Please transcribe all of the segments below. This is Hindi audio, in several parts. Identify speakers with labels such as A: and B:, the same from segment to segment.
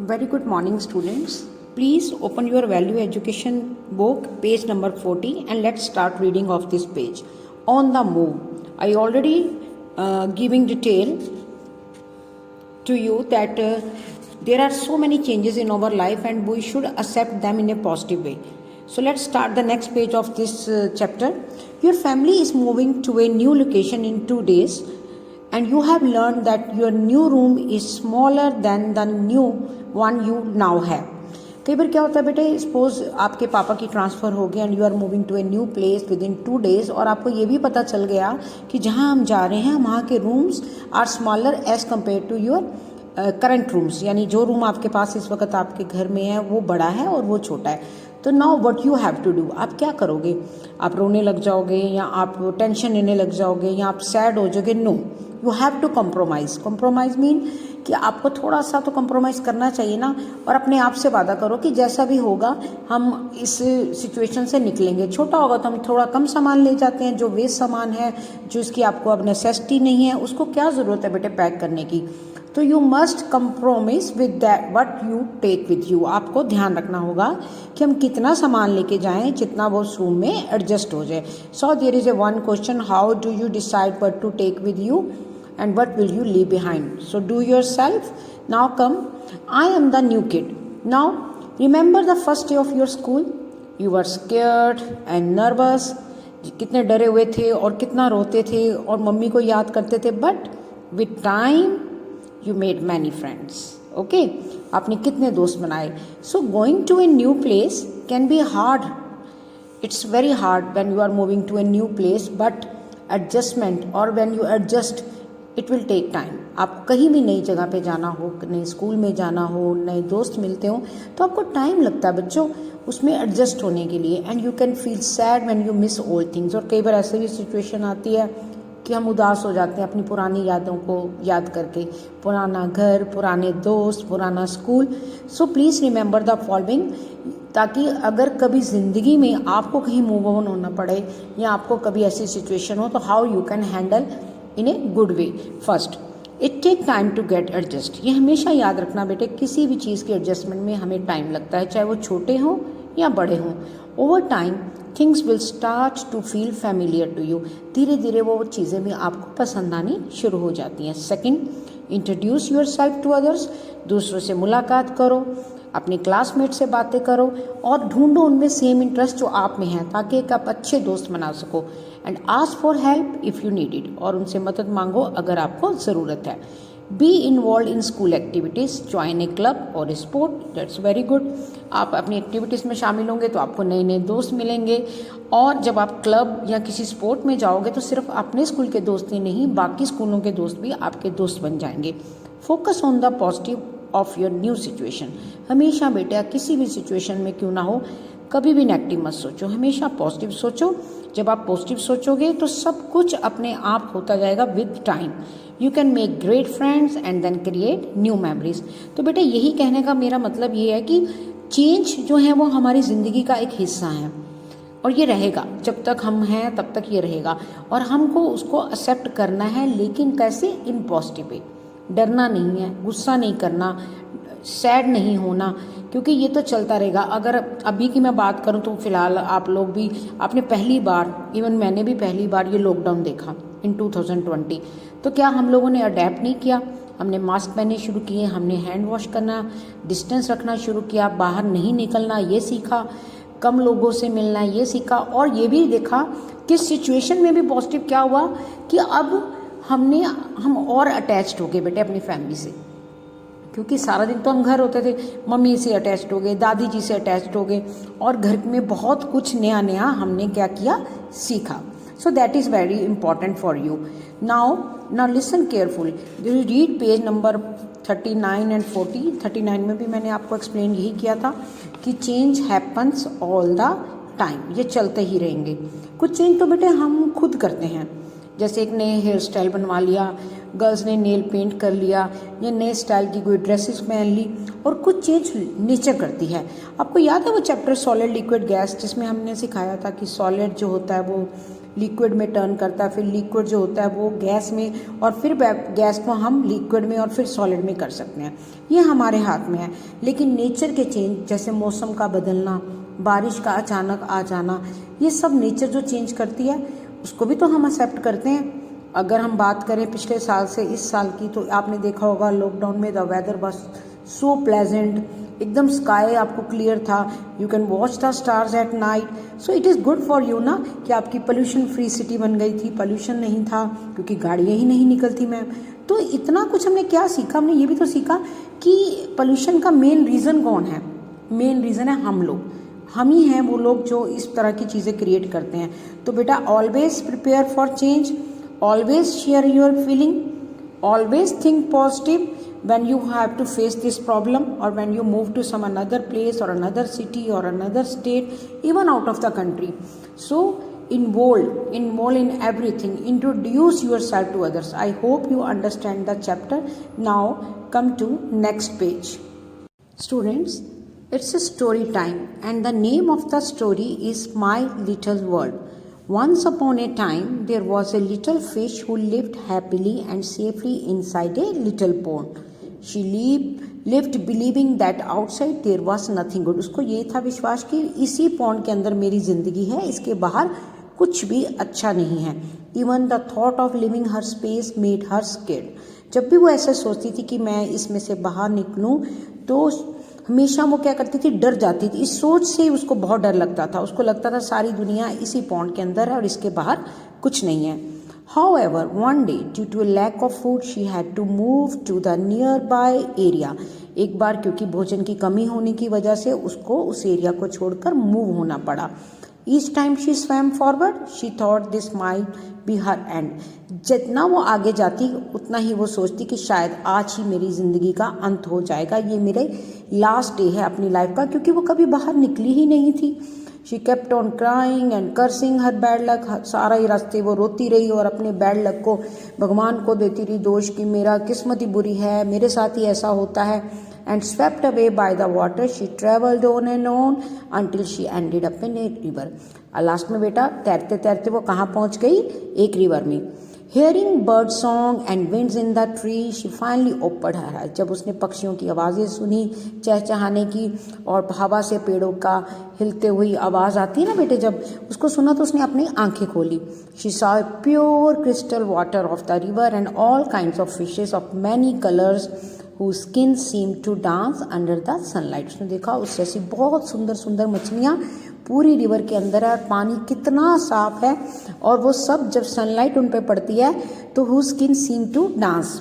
A: Very good morning, students. Please open your value education book, page number 40, and let's start reading of this page. On the move. I already giving detail to you that there are so many changes in our life and we should accept them in a positive way. So let's start the next page of this chapter. Your family is moving to a new location in 2 days and you have learned that your new room is smaller than the new one you now have. कई बार क्या होता है बेटे, सपोज आपके पापा की ट्रांसफ़र हो गई and you are moving to a new place within 2 days और आपको ये भी पता चल गया कि जहाँ हम जा रहे हैं वहाँ के rooms are smaller as compare to your current rooms, यानी जो रूम आपके पास इस वक्त आपके घर में है वो बड़ा है और वो छोटा है. तो now what you have to do, आप क्या करोगे? आप रोने लग जाओगे या आप टेंशन लेने लग जाओगे या आप सैड हो जाओगे? No, you have to compromise. Compromise mean कि आपको थोड़ा सा तो कॉम्प्रोमाइज़ करना चाहिए ना, और अपने आप से वादा करो कि जैसा भी होगा हम इस सिचुएशन से निकलेंगे. छोटा होगा तो हम थोड़ा कम सामान ले जाते हैं, जो वेस्ट सामान है, जो इसकी आपको अब नेसेसिटी नहीं है, उसको क्या ज़रूरत है बेटे पैक करने की. तो you must compromise with that what you take with you. आपको ध्यान रखना होगा कि हम कितना सामान लेके जाएं जितना वो उस रूम में एडजस्ट हो जाए. So there is a one question, how do you decide what to take with you and what will you leave behind? So do yourself. Now come, I am the new kid. Now remember the first day of your school. You were scared and nervous. कितने डरे हुए थे और कितना रोते थे और मम्मी को याद करते थे. But with time you made many friends. Okay, आपने कितने दोस्त बनाए. So going to a new place can be hard. It's very hard when you are moving to a new place, but adjustment or when you adjust it will take time. आप कहीं भी नई जगह पे जाना हो, नए स्कूल में जाना हो, नए दोस्त मिलते हो, तो आपको टाइम लगता है बच्चों उसमें एडजस्ट होने के लिए. And you can feel sad when you miss old things. और कई बार ऐसे भी सिचुएशन आती है कि हम उदास हो जाते हैं अपनी पुरानी यादों को याद करके, पुराना घर, पुराने दोस्त, पुराना school. So please remember the following, ताकि अगर कभी ज़िंदगी में आपको कहीं मूव ऑन होना पड़े या आपको कभी ऐसी सिचुएशन हो तो how you can handle in a good way. First, it take time to get adjust. ये हमेशा याद रखना बेटे, किसी भी चीज़ के एडजस्टमेंट में हमें टाइम लगता है, चाहे वो छोटे हों या बड़े हों. Over time things will start to feel familiar to you. धीरे धीरे वो चीज़ें भी आपको पसंद आनी शुरू हो जाती हैं. Second, introduce yourself to others. दूसरों से मुलाकात करो, अपने क्लासमेट से बातें करो और ढूंढो उनमें सेम इंटरेस्ट जो आप में है, ताकि एक आप अच्छे दोस्त बना सको. And ask for help if you need it. और उनसे मदद मांगो अगर आपको ज़रूरत है. Be involve in school activities, join A club और स्पोर्ट. That's very good. आप अपनी एक्टिविटीज़ में शामिल होंगे तो आपको नए नए दोस्त मिलेंगे. और जब आप क्लब या किसी स्पोर्ट में जाओगे तो सिर्फ अपने स्कूल के दोस्त ही नहीं, बाकी स्कूलों के दोस्त भी आपके दोस्त बन जाएंगे. Focus on the positive of your new situation. हमेशा बेटा किसी भी सिचुएशन में क्यों ना हो, कभी भी नेगेटिव मत सोचो, हमेशा पॉजिटिव सोचो. जब आप पॉजिटिव सोचोगे तो सब कुछ अपने आप होता जाएगा with time. You can make great friends and then create new memories. तो बेटा यही कहने का मेरा मतलब ये है कि चेंज जो है वो हमारी ज़िंदगी का एक हिस्सा है और ये रहेगा. जब तक हम हैं तब तक ये रहेगा और हमको उसको एक्सेप्ट करना है. लेकिन कैसे? In positive way. डरना नहीं है, गुस्सा नहीं करना, सैड नहीं होना, क्योंकि ये तो चलता रहेगा. अगर अभी की मैं बात करूँ तो फ़िलहाल आप लोग भी, आपने पहली बार, इवन मैंने भी पहली बार ये लॉकडाउन देखा इन 2020. तो क्या हम लोगों ने अडेप्ट नहीं किया? हमने मास्क पहनने शुरू किए, हमने हैंड वॉश करना, डिस्टेंस रखना शुरू किया, बाहर नहीं निकलना ये सीखा, कम लोगों से मिलना ये सीखा. और ये भी देखा कि सिचुएशन में भी पॉजिटिव क्या हुआ कि अब हम और अटैच्ड हो गए बेटे अपनी फैमिली से. क्योंकि सारा दिन तो हम घर होते थे, मम्मी से अटैच्ड हो गए, दादी जी से अटैच्ड हो गए और घर में बहुत कुछ नया नया हमने क्या किया, सीखा. So that is very important for you. Now listen careful. You read page number 39 and 40. 39 में भी मैंने आपको एक्सप्लेन यही किया था कि change happens all the time. ये चलते ही रहेंगे. कुछ चेंज तो बेटे हम खुद करते हैं, जैसे एक नए हेयर स्टाइल बनवा लिया, गर्ल्स ने नेल पेंट कर लिया या नए स्टाइल की कोई ड्रेसेस पहन ली. और कुछ चेंज नेचर करती है. आपको याद है वो चैप्टर सॉलिड लिक्विड गैस, जिसमें हमने सिखाया था कि सॉलिड जो होता है वो लिक्विड में टर्न करता है, फिर लिक्विड जो होता है वो गैस में, और फिर गैस को हम लिक्विड में और फिर सॉलिड में कर सकते हैं। ये हमारे हाथ में है। लेकिन नेचर के चेंज, जैसे मौसम का बदलना, बारिश का अचानक आ जाना, ये सब नेचर जो चेंज करती है उसको भी तो हम एक्सेप्ट करते हैं। अगर हम बात करें पिछले साल से इस साल की, तो आपने देखा होगा लॉकडाउन में the weather was so pleasant, एकदम स्काई आपको क्लियर था, you can watch the stars at night. So it is good for you ना कि आपकी पोल्यूशन फ्री सिटी बन गई थी, पोल्यूशन नहीं था क्योंकि गाड़ियाँ ही नहीं निकलती मैम। तो इतना कुछ हमने क्या सीखा, हमने ये भी तो सीखा कि पोल्यूशन का मेन रीज़न कौन है। मेन रीज़न है हम लोग, हम ही हैं वो लोग जो इस तरह की चीज़ें क्रिएट करते हैं। तो बेटा always prepare for change, always share your feeling, always think positive when you have to face this problem, or when you move to some another place or another city or another state, even out of the country. So involve in everything, introduce yourself to others. I hope you understand the chapter. Now come to next page. Students, it's a story time, and the name of the story is My Little World. Once upon a time, there was a little fish who lived happily and safely inside a little pond. She lived believing that outside there was nothing good. उसको ये था विश्वास कि इसी पॉन्ड के अंदर मेरी जिंदगी है, इसके बाहर कुछ भी अच्छा नहीं है. Even the thought of leaving her space made her scared. जब भी वो ऐसा सोचती थी कि मैं इसमें से बाहर निकलूं, तो हमेशा वो क्या करती थी, डर जाती थी. इस सोच से उसको बहुत डर लगता था. उसको लगता था सारी दुनिया इसी पॉन्ड के अंदर है और इसके बाहर कुछ नहीं है. However, one day, due to a lack of food, she had to move to the nearby area. एक बार क्योंकि भोजन की कमी होने की वजह से उसको उस एरिया को छोड़कर मूव होना पड़ा. Each time she swam forward, she thought this might be her end. जितना वो आगे जाती उतना ही वो सोचती कि शायद आज ही मेरी ज़िंदगी का अंत हो जाएगा, ये मेरे लास्ट डे है अपनी लाइफ का, क्योंकि वो कभी बाहर निकली ही नहीं थी. She kept on crying and cursing her bad luck. सारा ही रास्ते वो रोती रही और अपने बैड लक को भगवान को देती रही दोष कि मेरा किस्मत ही बुरी है, मेरे साथ ही ऐसा होता है. And swept away by the water, she traveled on and on until she ended up in a river. Last में बेटा तैरते तैरते वो कहाँ पहुँच गई, एक रिवर में. Hearing bird song and winds in the tree, she finally opened her eyes. जब उसने पक्षियों की आवाज़ें सुनी, चहचहाने की, और हवा से पेड़ों का हिलते हुई आवाज़ आती है ना बेटे, जब उसको सुना तो उसने अपनी आंखें खोली. She saw pure crystal water of the river and all kinds of fishes of many colors whose skin seemed to dance under the sunlight. उसने देखा उस जैसी बहुत सुंदर सुंदर मछलियाँ पूरी रिवर के अंदर है, और पानी कितना साफ है, और वो सब जब सनलाइट उन पे पड़ती है तो whose skin seemed to dance,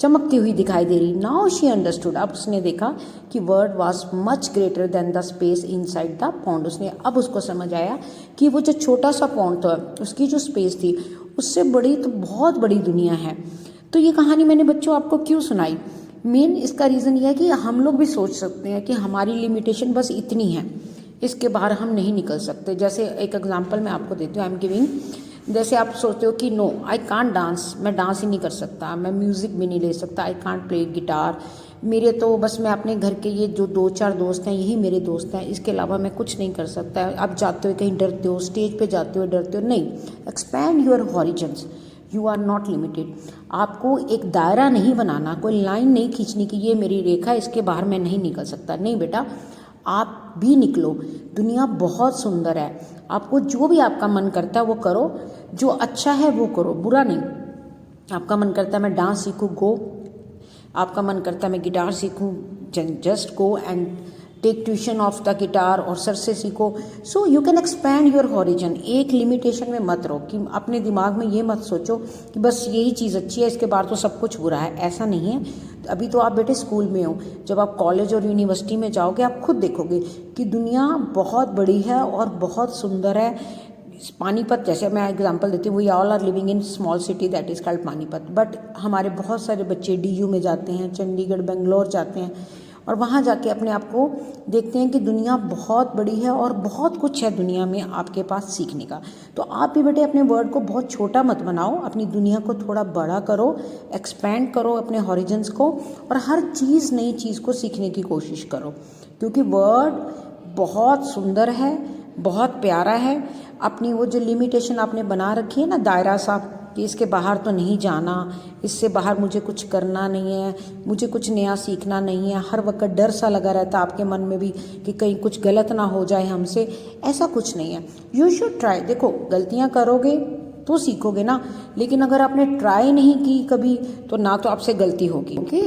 A: चमकती हुई दिखाई दे रही. नाउ शी अंडरस्टूड, अब उसने देखा कि word was much greater than the space inside the pond. उसने अब उसको समझ आया कि वो जो छोटा सा पॉन्ड था उसकी जो स्पेस थी उससे बड़ी तो बहुत बड़ी दुनिया है. तो ये कहानी मैंने बच्चों आपको क्यों सुनाई, मेन इसका रीज़न ये है कि हम लोग भी सोच सकते हैं कि हमारी लिमिटेशन बस इतनी है, इसके बाहर हम नहीं निकल सकते. जैसे एक एग्जांपल मैं आपको देती हूँ, आई एम गिविंग. जैसे आप सोचते हो कि नो आई कांट डांस, मैं डांस ही नहीं कर सकता, मैं म्यूज़िक भी नहीं ले सकता, आई कांट प्ले गिटार, मेरे तो बस मैं अपने घर के ये जो 2-4 दोस्त हैं यही मेरे दोस्त हैं, इसके अलावा मैं कुछ नहीं कर सकता. आप जाते हो कहीं डरते हो, स्टेज पे जाते हो डरते हो, नहीं. Expand your horizons, you are not limited. आपको एक दायरा नहीं बनाना, कोई लाइन नहीं खींचनी कि ये मेरी रेखा है, इसके बाहर मैं नहीं निकल सकता. नहीं बेटा, आप भी निकलो, दुनिया बहुत सुंदर है. आपको जो भी आपका मन करता है वो करो, जो अच्छा है वो करो, बुरा नहीं. आपका मन करता है मैं डांस सीखूं, गो. आपका मन करता है मैं गिटार सीखूं, just go and take tuition of the guitar और सर से सीखो. So you can expand your horizon. एक लिमिटेशन में मत रहो कि अपने दिमाग में ये मत सोचो कि बस यही चीज़ अच्छी है, इसके बाद तो सब कुछ बुरा है. ऐसा नहीं है. अभी तो आप बेटे स्कूल में हो, जब आप कॉलेज और यूनिवर्सिटी में जाओगे आप खुद देखोगे कि दुनिया बहुत बड़ी है और बहुत सुंदर है. पानीपत, जैसे मैं एग्जांपल देती हूँ, we all are living in small city that is called Panipat, but हमारे बहुत सारे बच्चे DU में जाते हैं, चंडीगढ़, बेंगलोर जाते हैं, और वहाँ जाके अपने आप को देखते हैं कि दुनिया बहुत बड़ी है और बहुत कुछ है दुनिया में आपके पास सीखने का. तो आप भी बेटे अपने वर्ड को बहुत छोटा मत बनाओ, अपनी दुनिया को थोड़ा बड़ा करो, एक्सपैंड करो अपने हॉरिजन्स को, और हर चीज़ नई चीज़ को सीखने की कोशिश करो, क्योंकि वर्ड बहुत सुंदर है. बहुत प्यारा है। अपनी वो जो लिमिटेशन आपने बना रखी है ना, दायरा सा कि इसके बाहर तो नहीं जाना, इससे बाहर मुझे कुछ करना नहीं है, मुझे कुछ नया सीखना नहीं है, हर वक्त डर सा लगा रहता है आपके मन में भी कि कहीं कुछ गलत ना हो जाए हमसे, ऐसा कुछ नहीं है। You should try. देखो गलतियाँ करोगे तो सीखोगे ना, लेकिन अगर आपने ट्राई नहीं की कभी तो ना तो आपसे गलती होगी। Okay,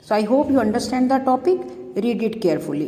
A: so I hope you understand the topic, read it carefully.